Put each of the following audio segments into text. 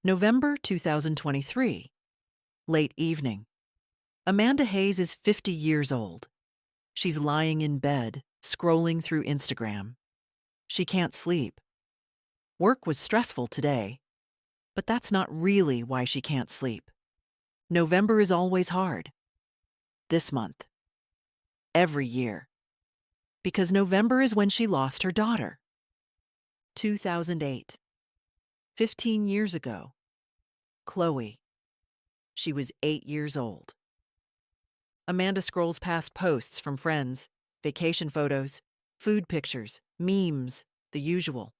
November 2023, late evening. Amanda Hayes is 50 years old. She's lying in bed, scrolling through Instagram. She can't sleep. Work was stressful today, but that's not really why she can't sleep. November is always hard. This month. Every year. Because November is when she lost her daughter. 2008. 15 years ago. Chloe. She was 8 years old. Amanda scrolls past posts from friends, vacation photos, food pictures, memes, the usual.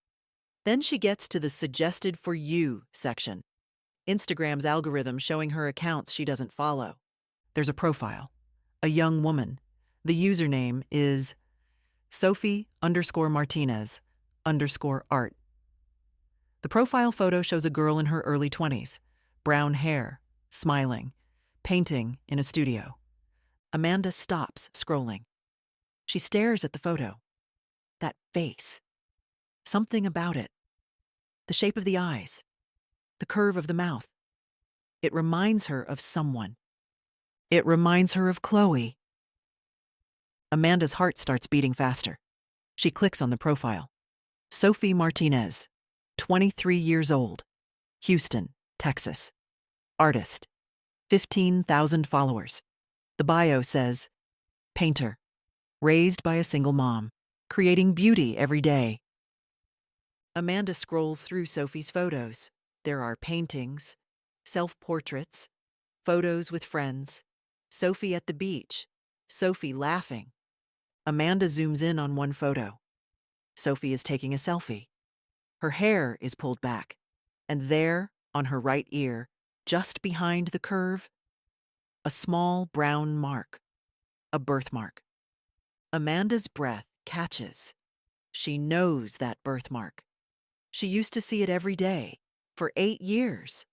Then she gets to the Suggested for You section. Instagram's algorithm showing her accounts she doesn't follow. There's a profile. A young woman. The username is Sophie_Martinez_art. The profile photo shows a girl in her early 20s, brown hair, smiling, painting in a studio. Amanda stops scrolling. She stares at the photo. That face. Something about it. The shape of the eyes. The curve of the mouth. It reminds her of someone. It reminds her of Chloe. Amanda's heart starts beating faster. She clicks on the profile. Sophie Martinez, 23 years old, Houston, Texas. Artist, 15,000 followers. The bio says, painter, raised by a single mom, creating beauty every day. Amanda scrolls through Sophie's photos. There are paintings, self-portraits, photos with friends, Sophie at the beach, Sophie laughing. Amanda zooms in on one photo. Sophie is taking a selfie. Her hair is pulled back, and there, on her right ear, just behind the curve, a small brown mark, a birthmark. Amanda's breath catches. She knows that birthmark. She used to see it every day, for 8 years,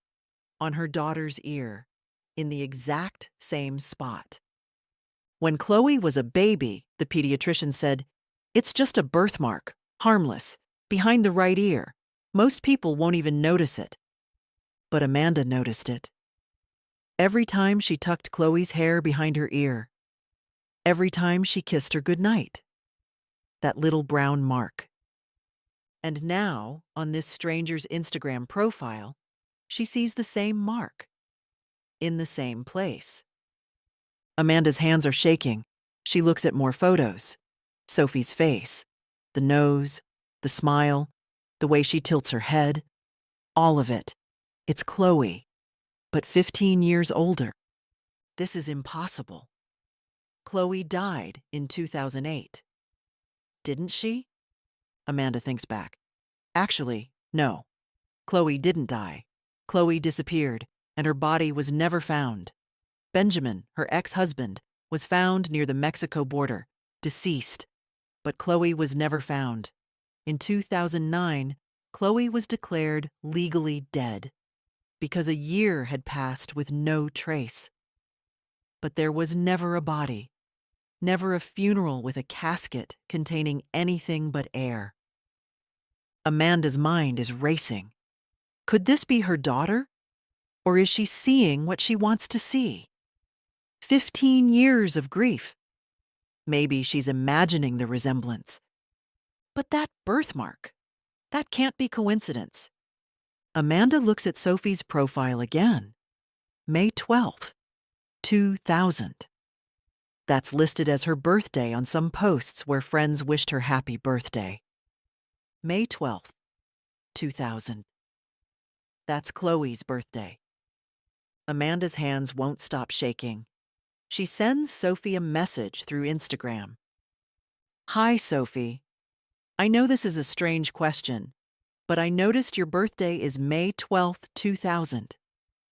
on her daughter's ear, in the exact same spot. When Chloe was a baby, the pediatrician said, "It's just a birthmark, harmless, behind the right ear. Most people won't even notice it." But Amanda noticed it. Every time she tucked Chloe's hair behind her ear. Every time she kissed her goodnight. That little brown mark. And now, on this stranger's Instagram profile, she sees the same mark. In the same place. Amanda's hands are shaking. She looks at more photos. Sophie's face, the nose, the smile, the way she tilts her head. All of it. It's Chloe, but 15 years older. This is impossible. Chloe died in 2008. Didn't she? Amanda thinks back. Actually, no. Chloe didn't die. Chloe disappeared, and her body was never found. Benjamin, her ex-husband, was found near the Mexico border, deceased. But Chloe was never found. In 2009, Chloe was declared legally dead because a year had passed with no trace. But there was never a body, never a funeral with a casket containing anything but air. Amanda's mind is racing. Could this be her daughter? Or is she seeing what she wants to see? 15 years of grief. Maybe she's imagining the resemblance. But that birthmark, that can't be coincidence. Amanda looks at Sophie's profile again. May 12th, 2000. That's listed as her birthday on some posts where friends wished her happy birthday. May 12th, 2000. That's Chloe's birthday. Amanda's hands won't stop shaking. She sends Sophie a message through Instagram. Hi, Sophie. I know this is a strange question, but I noticed your birthday is May 12th, 2000.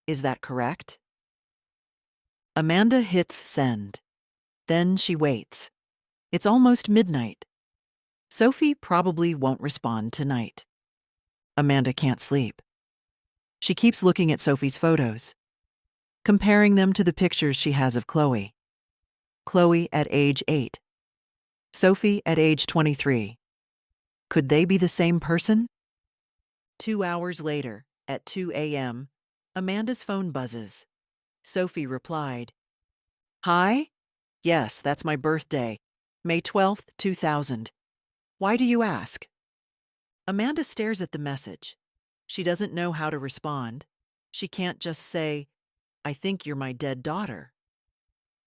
Is that correct? Amanda hits send. Then she waits. It's almost midnight. Sophie probably won't respond tonight. Amanda can't sleep. She keeps looking at Sophie's photos, comparing them to the pictures she has of Chloe. Chloe at age 8. Sophie at age 23. Could they be the same person? 2 hours later, At 2 a.m., Amanda's phone buzzes. Sophie replied, "Hi? Yes, that's my birthday. May 12th, 2000. Why do you ask?" Amanda stares at the message. She doesn't know how to respond. She can't just say, "I think you're my dead daughter."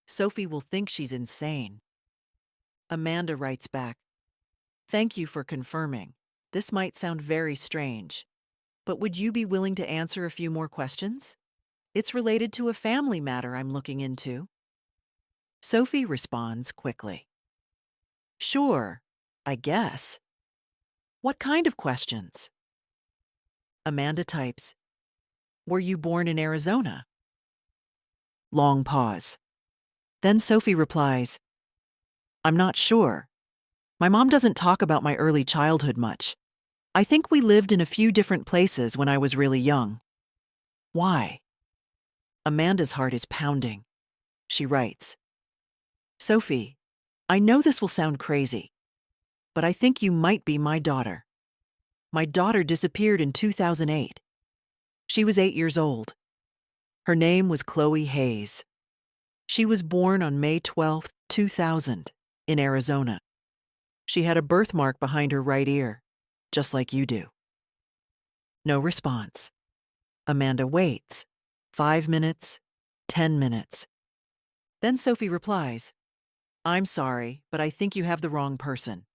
Sophie will think she's insane. Amanda writes back, "Thank you for confirming. This might sound very strange, but would you be willing to answer a few more questions? It's related to a family matter I'm looking into." Sophie responds quickly, "Sure, I guess. What kind of questions?" Amanda types, "Were you born in Arizona?" Long pause. Then Sophie replies, "I'm not sure. My mom doesn't talk about my early childhood much. I think we lived in a few different places when I was really young." Why? Amanda's heart is pounding. She writes, "Sophie, I know this will sound crazy, but I think you might be my daughter. My daughter disappeared in 2008. She was 8 years old. Her name was Chloe Hayes. She was born on May 12th, 2000, in Arizona. She had a birthmark behind her right ear, just like you do." No response. Amanda waits. 5 minutes, 10 minutes. Then Sophie replies, "I'm sorry, but I think you have the wrong person.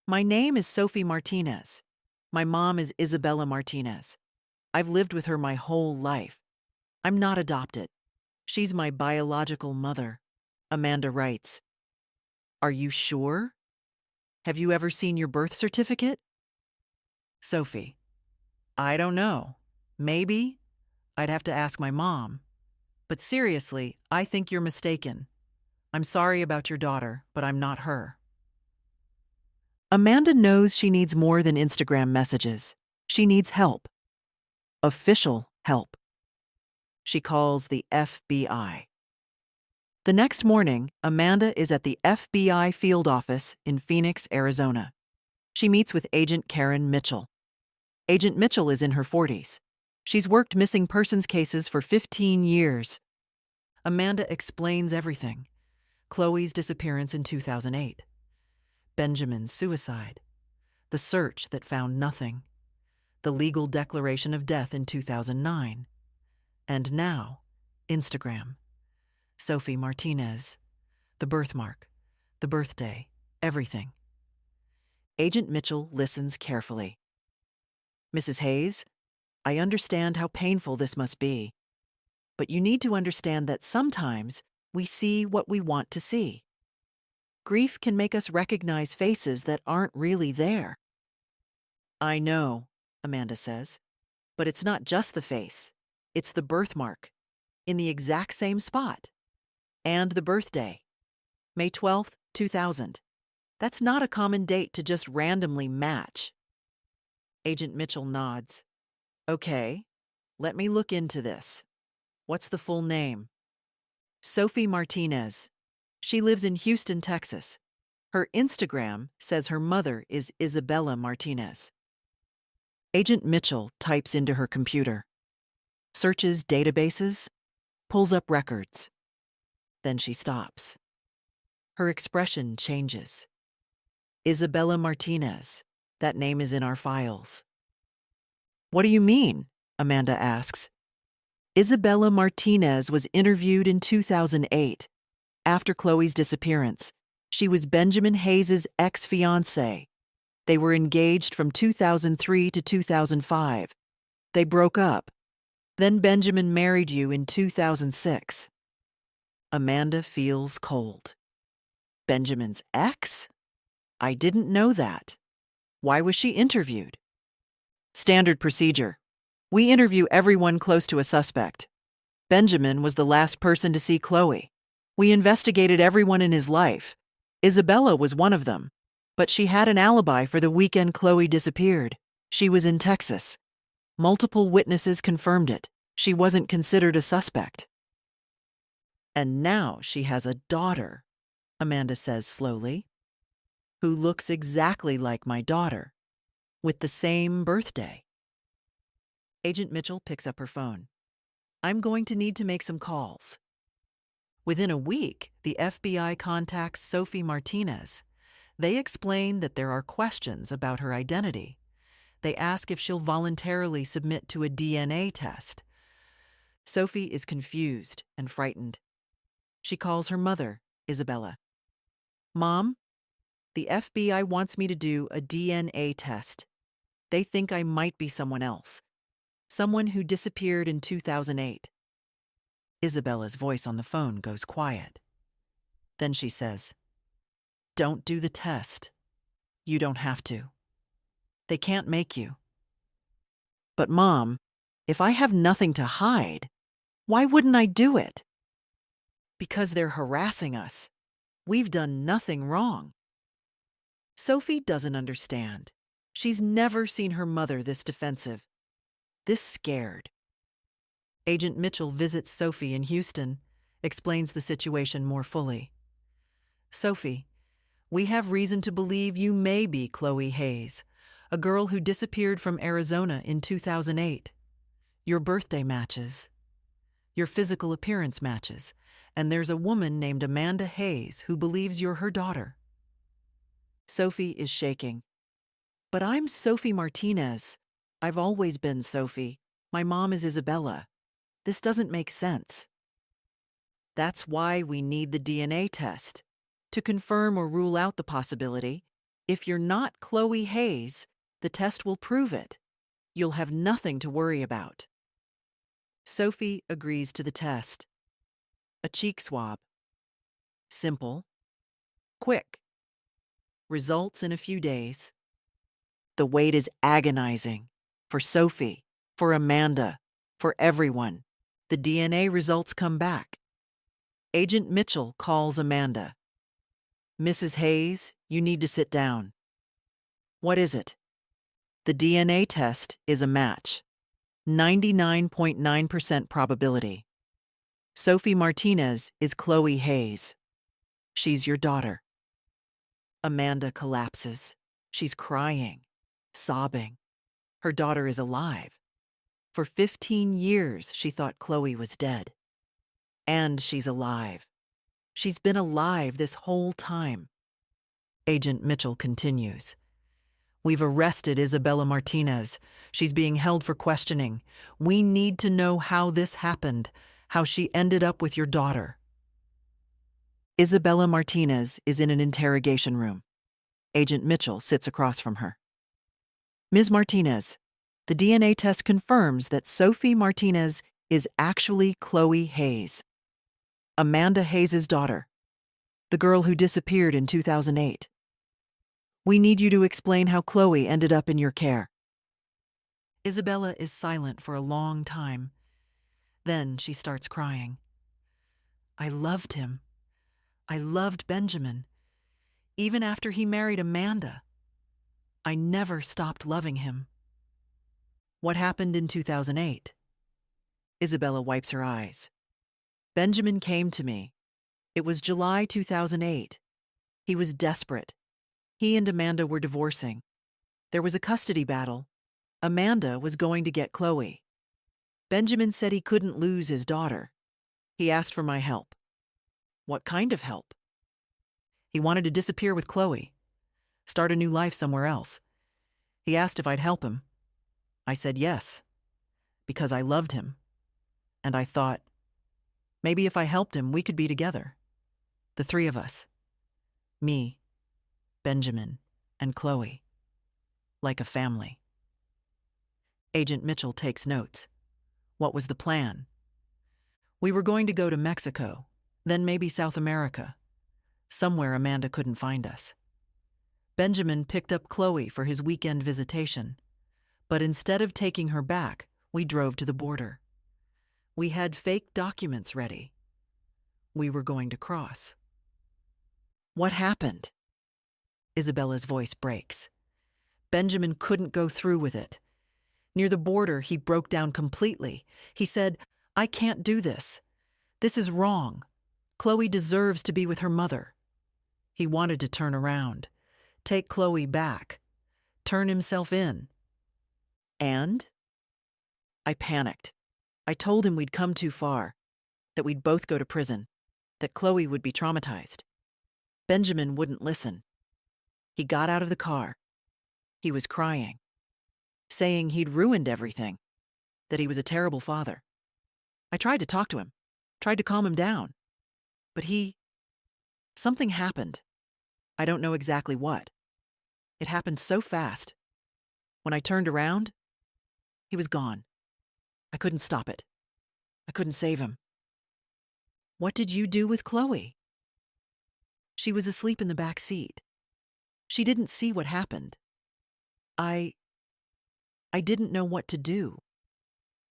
My name is Sophie Martinez. My mom is Isabella Martinez. I've lived with her my whole life. I'm not adopted. She's my biological mother." Amanda writes, "Are you sure? Have you ever seen your birth certificate?" Sophie, "I don't know. Maybe. I'd have to ask my mom. But seriously, I think you're mistaken. I'm sorry about your daughter, but I'm not her." Amanda knows she needs more than Instagram messages. She needs help. Official help. She calls the FBI. The next morning, Amanda is at the FBI field office in Phoenix, Arizona. She meets with Agent Karen Mitchell. Agent Mitchell is in her 40s. She's worked missing persons cases for 15 years. Amanda explains everything. Chloe's disappearance in 2008. Benjamin's suicide. The search that found nothing. The legal declaration of death in 2009. And now, Instagram. Sophie Martinez. The birthmark. The birthday. Everything. Agent Mitchell listens carefully. "Mrs. Hayes, I understand how painful this must be. But you need to understand that sometimes we see what we want to see. Grief can make us recognize faces that aren't really there." "I know," Amanda says, "but it's not just the face. It's the birthmark, in the exact same spot. And the birthday, May 12th, 2000. That's not a common date to just randomly match." Agent Mitchell nods. "Okay, let me look into this. What's the full name?" "Sophie Martinez. She lives in Houston, Texas. Her Instagram says her mother is Isabella Martinez." Agent Mitchell types into her computer, searches databases, pulls up records. Then she stops. Her expression changes. "Isabella Martinez. That name is in our files." "What do you mean?" Amanda asks. "Isabella Martinez was interviewed in 2008, after Chloe's disappearance. She was Benjamin Hayes' ex-fiancée. They were engaged from 2003 to 2005. They broke up. Then Benjamin married you in 2006. Amanda feels cold. "Benjamin's ex? I didn't know that. Why was she interviewed?" "Standard procedure. We interview everyone close to a suspect. Benjamin was the last person to see Chloe. We investigated everyone in his life. Isabella was one of them, but she had an alibi for the weekend Chloe disappeared. She was in Texas. Multiple witnesses confirmed it. She wasn't considered a suspect." "And now she has a daughter," Amanda says slowly, "who looks exactly like my daughter, with the same birthday." Agent Mitchell picks up her phone. I'm going to need to make some calls. Within a week, the FBI contacts Sophie Martinez. They explain that there are questions about her identity. They ask if she'll voluntarily submit to a DNA test. Sophie is confused and frightened. She calls her mother, Isabella. Mom, the FBI wants me to do a DNA test. They think I might be someone else, someone who disappeared in 2008. Isabella's voice on the phone goes quiet. Then she says, Don't do the test. You don't have to. They can't make you. But Mom, if I have nothing to hide, why wouldn't I do it? Because they're harassing us. We've done nothing wrong. Sophie doesn't understand. She's never seen her mother this defensive, this scared. Agent Mitchell visits Sophie in Houston, explains the situation more fully. Sophie, we have reason to believe you may be Chloe Hayes, a girl who disappeared from Arizona in 2008. Your birthday matches. Your physical appearance matches, and there's a woman named Amanda Hayes who believes you're her daughter. Sophie is shaking. But I'm Sophie Martinez. I've always been Sophie. My mom is Isabella. This doesn't make sense. That's why we need the DNA test, to confirm or rule out the possibility. If you're not Chloe Hayes, the test will prove it. You'll have nothing to worry about. Sophie agrees to the test. A cheek swab. Simple. Quick. Results in a few days. The wait is agonizing. For Sophie, for Amanda, for everyone. The DNA results come back. Agent Mitchell calls Amanda. Mrs. Hayes, you need to sit down. What is it? The DNA test is a match. 99.9% probability. Sophie Martinez is Chloe Hayes. She's your daughter. Amanda collapses. She's crying, sobbing. Her daughter is alive. For 15 years, she thought Chloe was dead. And she's alive. She's been alive this whole time. Agent Mitchell continues. We've arrested Isabella Martinez. She's being held for questioning. We need to know how this happened, how she ended up with your daughter. Isabella Martinez is in an interrogation room. Agent Mitchell sits across from her. Ms. Martinez, the DNA test confirms that Sophie Martinez is actually Chloe Hayes, Amanda Hayes' daughter, the girl who disappeared in 2008. We need you to explain how Chloe ended up in your care. Isabella is silent for a long time. Then she starts crying. I loved him. I loved Benjamin. Even after he married Amanda, I never stopped loving him. What happened in 2008? Isabella wipes her eyes. Benjamin came to me. It was July 2008. He was desperate. He and Amanda were divorcing. There was a custody battle. Amanda was going to get Chloe. Benjamin said he couldn't lose his daughter. He asked for my help. What kind of help? He wanted to disappear with Chloe, start a new life somewhere else. He asked if I'd help him. I said yes, because I loved him. And I thought, maybe if I helped him, we could be together. The three of us. Me, Benjamin, and Chloe. Like a family. Agent Mitchell takes notes. What was the plan? We were going to go to Mexico, then maybe South America. Somewhere Amanda couldn't find us. Benjamin picked up Chloe for his weekend visitation, but instead of taking her back, we drove to the border. We had fake documents ready. We were going to cross. What happened? Isabella's voice breaks. Benjamin couldn't go through with it. Near the border, he broke down completely. He said, I can't do this. This is wrong. Chloe deserves to be with her mother. He wanted to turn around, take Chloe back, turn himself in. And? I panicked. I told him we'd come too far, that we'd both go to prison, that Chloe would be traumatized. Benjamin wouldn't listen. He got out of the car. He was crying, saying he'd ruined everything, that he was a terrible father. I tried to talk to him, tried to calm him down, but something happened. I don't know exactly what. It happened so fast. When I turned around, he was gone. I couldn't stop it. I couldn't save him. What did you do with Chloe? She was asleep in the back seat. She didn't see what happened. I didn't know what to do.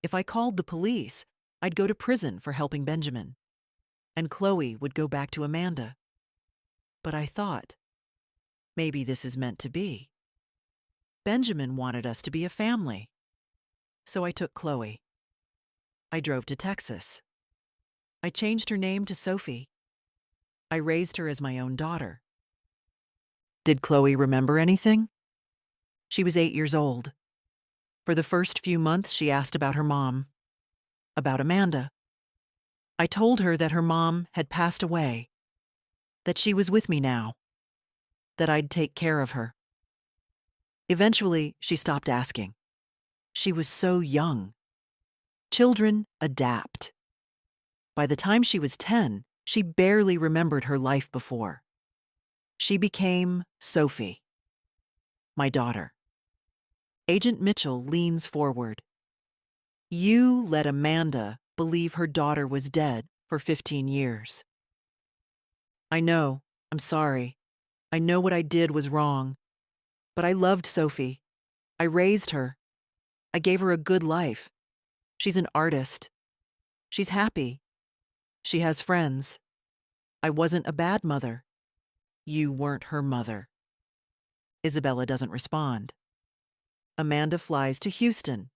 If I called the police, I'd go to prison for helping Benjamin, and Chloe would go back to Amanda. But I thought, maybe this is meant to be. Benjamin wanted us to be a family. So I took Chloe. I drove to Texas. I changed her name to Sophie. I raised her as my own daughter. Did Chloe remember anything? She was 8 years old. For the first few months, she asked about her mom, about Amanda. I told her that her mom had passed away, that she was with me now, that I'd take care of her. Eventually, she stopped asking. She was so young. Children adapt. By the time she was 10, she barely remembered her life before. She became Sophie, my daughter. Agent Mitchell leans forward. You let Amanda believe her daughter was dead for 15 years. I know, I'm sorry. I know what I did was wrong. But I loved Sophie. I raised her. I gave her a good life. She's an artist. She's happy. She has friends. I wasn't a bad mother. You weren't her mother. Isabella doesn't respond. Amanda flies to Houston.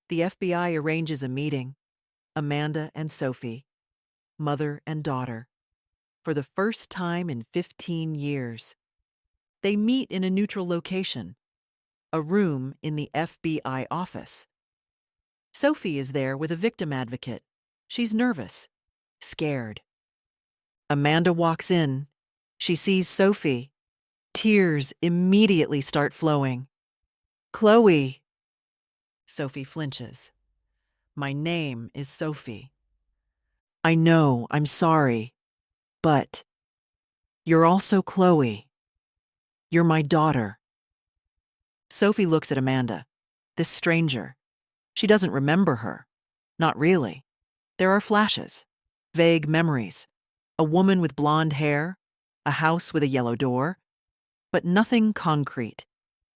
The FBI arranges a meeting. Amanda and Sophie, mother and daughter, for the first time in 15 years. They meet in a neutral location, a room in the FBI office. Sophie is there with a victim advocate. She's nervous, scared. Amanda walks in. She sees Sophie. Tears immediately start flowing. Chloe. Sophie flinches. My name is Sophie. I know, I'm sorry, but you're also Chloe. You're my daughter. Sophie looks at Amanda, this stranger. She doesn't remember her. Not really. There are flashes, vague memories. A woman with blonde hair, a house with a yellow door, but nothing concrete,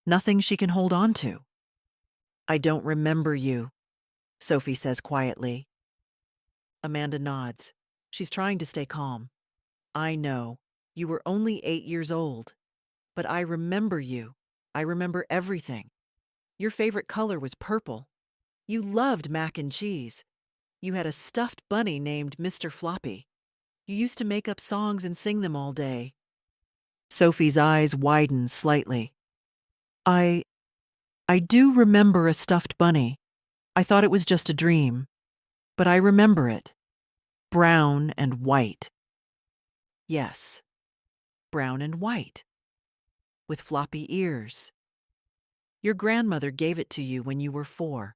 nothing she can hold on to. I don't remember you, Sophie says quietly. Amanda nods. She's trying to stay calm. I know. You were only 8 years old. But I remember you. I remember everything. Your favorite color was purple. You loved mac and cheese. You had a stuffed bunny named Mr. Floppy. You used to make up songs and sing them all day. Sophie's eyes widen slightly. I do remember a stuffed bunny. I thought it was just a dream. But I remember it. Brown and white. Yes, brown and white. With floppy ears. Your grandmother gave it to you when you were 4.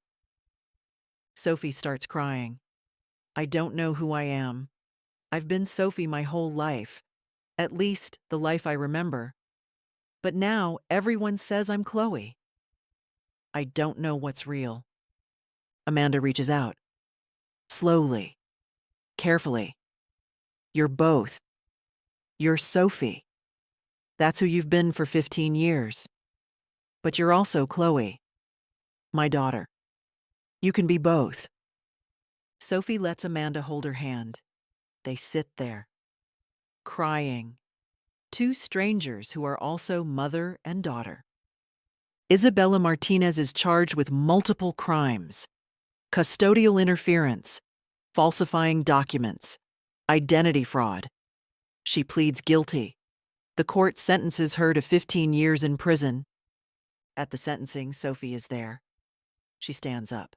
Sophie starts crying. I don't know who I am. I've been Sophie my whole life, at least the life I remember. But now everyone says I'm Chloe. I don't know what's real. Amanda reaches out. Slowly, carefully. You're both. You're Sophie. That's who you've been for 15 years. But you're also Chloe, my daughter. You can be both. Sophie lets Amanda hold her hand. They sit there, crying. 2 strangers who are also mother and daughter. Isabella Martinez is charged with multiple crimes: custodial interference, falsifying documents, identity fraud. She pleads guilty. The court sentences her to 15 years in prison. At the sentencing, Sophie is there. She stands up.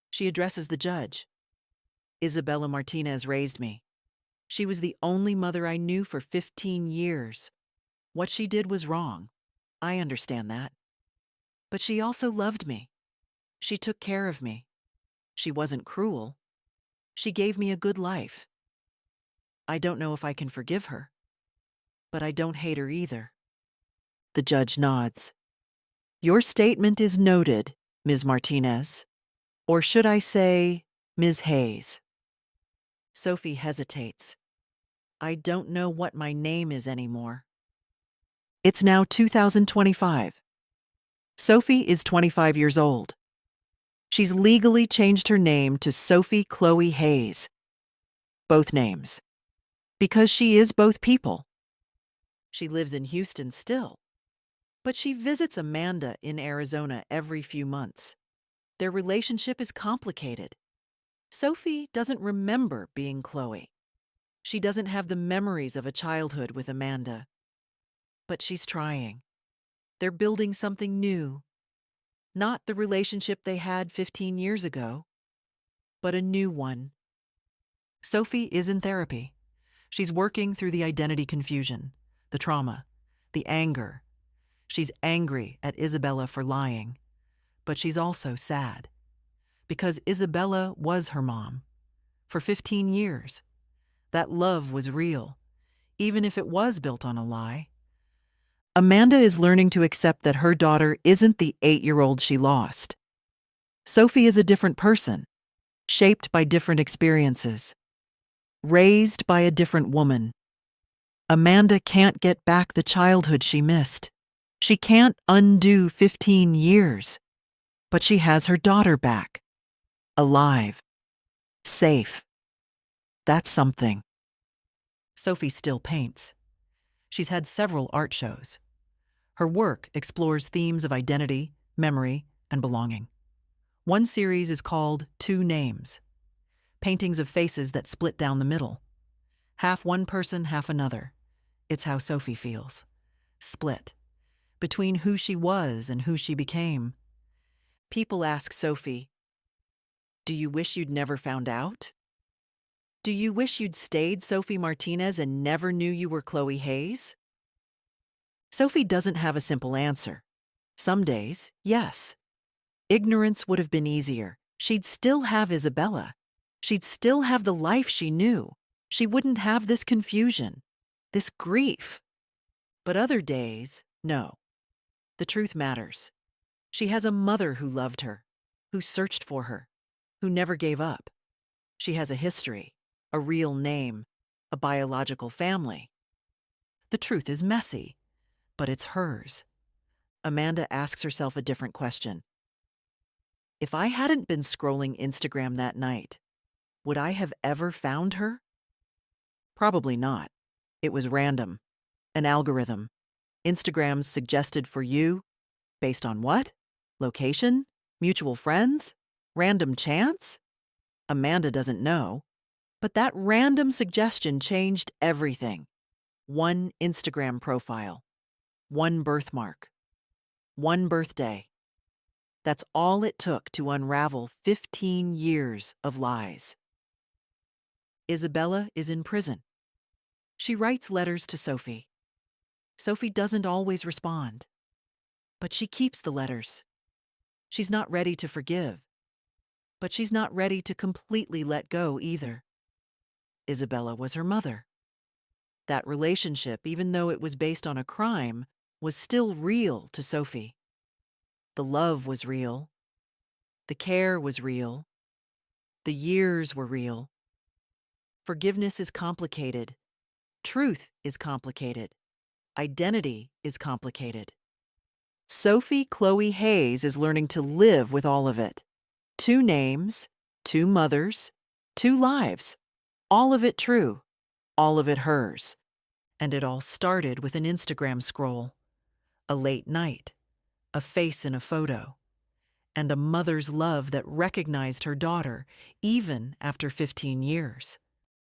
She addresses the judge. Isabella Martinez raised me. She was the only mother I knew for 15 years. What she did was wrong. I understand that. But she also loved me. She took care of me. She wasn't cruel. She gave me a good life. I don't know if I can forgive her, but I don't hate her either. The judge nods. Your statement is noted, Ms. Martinez. Or should I say, Ms. Hayes? Sophie hesitates. I don't know what my name is anymore. It's now 2025. Sophie is 25 years old. She's legally changed her name to Sophie Chloe Hayes. Both names. Because she is both people. She lives in Houston still, but she visits Amanda in Arizona every few months. Their relationship is complicated. Sophie doesn't remember being Chloe. She doesn't have the memories of a childhood with Amanda. But she's trying. They're building something new. Not the relationship they had 15 years ago, but a new one. Sophie is in therapy. She's working through the identity confusion, the trauma, the anger. She's angry at Isabella for lying, but she's also sad. Because Isabella was her mom. For 15 years. That love was real, even if it was built on a lie. Amanda is learning to accept that her daughter isn't the 8-year-old she lost. Sophie is a different person, shaped by different experiences, raised by a different woman. Amanda can't get back the childhood she missed. She can't undo 15 years, but she has her daughter back, alive, safe. That's something. Sophie still paints. She's had several art shows. Her work explores themes of identity, memory, and belonging. One series is called Two Names, paintings of faces that split down the middle. Half one person, half another. It's how Sophie feels. Split. Between who she was and who she became. People ask Sophie, do you wish you'd never found out? Do you wish you'd stayed Sophie Martinez and never knew you were Chloe Hayes? Sophie doesn't have a simple answer. Some days, yes. Ignorance would have been easier. She'd still have Isabella. She'd still have the life she knew. She wouldn't have this confusion, this grief. But other days, no. The truth matters. She has a mother who loved her, who searched for her, who never gave up. She has a history, a real name, a biological family. The truth is messy, but it's hers. Amanda asks herself a different question. If I hadn't been scrolling Instagram that night, would I have ever found her? Probably not. It was random. An algorithm. Instagram's suggested for you. Based on what? Location? Mutual friends? Random chance? Amanda doesn't know. But that random suggestion changed everything. One Instagram profile. One birthmark. One birthday. That's all it took to unravel 15 years of lies. Isabella is in prison. She writes letters to Sophie. Sophie doesn't always respond, but she keeps the letters. She's not ready to forgive, but she's not ready to completely let go either. Isabella was her mother. That relationship, even though it was based on a crime, was still real to Sophie. The love was real. The care was real. The years were real. Forgiveness is complicated. Truth is complicated. Identity is complicated. Sophie Chloe Hayes is learning to live with all of it. 2 names, 2 mothers, 2 lives. All of it true. All of it hers. And it all started with an Instagram scroll. A late night. A face in a photo. And a mother's love that recognized her daughter, even after 15 years.